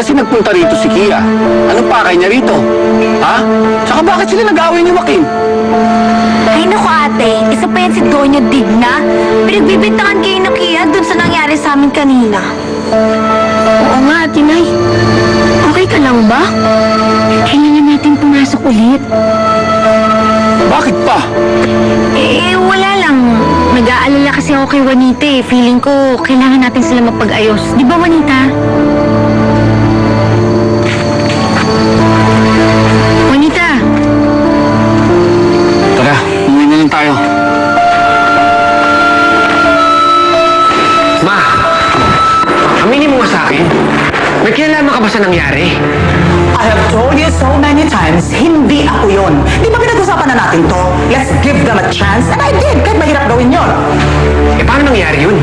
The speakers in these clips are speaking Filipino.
kasi nagpunta rito si Kia? Anong pakay niya rito? Ha? Tsaka bakit sila nag-away ni Joaquin? Ay naku ate, isa pa yan si Doña Digna. Pinagbibintangan kayo na Kia dun sa nangyari sa amin kanina. Oo nga, Tinay. Okay ka lang ba? Kailangan natin pumasok ulit. Bakit pa? Wala lang. Nag-aalala kasi ako kay Juanita eh. Feeling ko, kailangan natin sila mapag-ayos. Di ba, Juanita? Juanita! Tara, umuwi na lang tayo. Ma, aminin mo nga sa akin, may kinalaman ka ba sa nangyari? I have told you so many times, hindi ako yun. Di ba pinag-usapan na natin to? Let's give them a chance. And I did, kahit mahirap gawin yun. Eh, paano nangyari yun?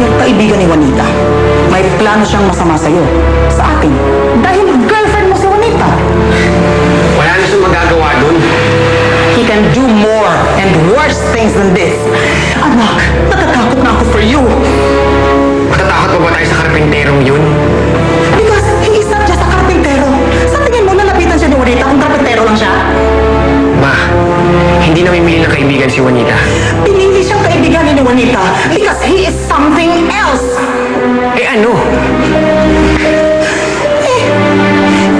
Yung kaibigan ni Juanita, may plano siyang masama sa'yo, sa akin. Dahil girlfriend mo si Juanita. Wala na siyang magagawa dun. He can do more and worse things than this. Anak, natatakot na ako for you. Matatakot pa ba tayo sa karpenterong yun? Because he is not just a carpintero. Sa tingin mo, lalapitan siya ni Juanita kung carpintero lang siya? Ma, hindi namimili ng kaibigan si Juanita. Pinili siyang kaibigan ni Juanita because he is something else. Eh ano?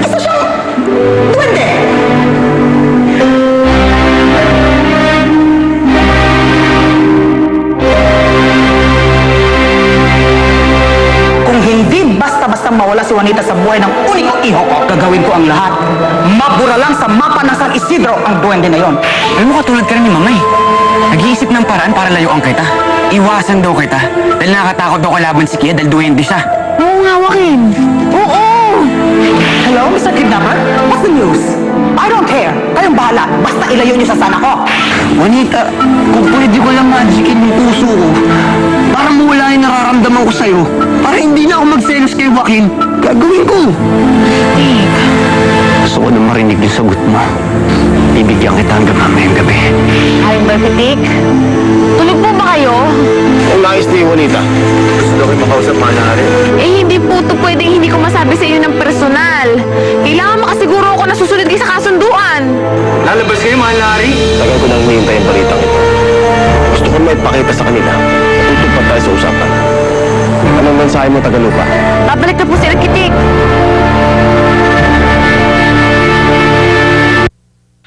Isa siyang duwende. Kung hindi basta-basta mawala si Juanita sa buhay ng unikong iho ko, gagawin ko ang lahat. Mabura lang sa mapa ng San Isidro ang duwende na yon. Alam mo, katulad ka rin ni Mamay. Nag-iisip ng paraan para layuan kita. Iwasan daw kita. Dahil nakakatakot daw kalaban si Kia dahil duwende siya. Oo nga, Joaquin. Oo! Hello, Mr. Kidnapper? What's the news? I don't care. Kayong bahala. Basta ilayo niyo sa sana ko. Juanita, kung pwede ko lang magikin yung puso ko, para mawala yung nararamdaman ko sa'yo, para hindi na ako magselos kay Joaquin, gagawin ko. Gusto ko na marinig yung sagot mo. Bibigyan kita hanggang mamayang gabi. Ay, Barpitik. Tulog po ba kayo? Ang nais ni Juanita. Gusto daw kayo makausap manari. Hindi po ito pwedeng hindi ko masabi sa inyo ng personal. Kailangan makasiguro ako na susunod kayo sa kasunduan. Lalabas kayo, mahal na Ari? Tagal ko nang hinihintay ang balitang ito. Gusto ko maipakita sa kanila. Tutupad tayo sa usapan. Anong mensahe mo, Tagalupa? Babalik na po sila Kitik.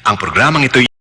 Ang programang ito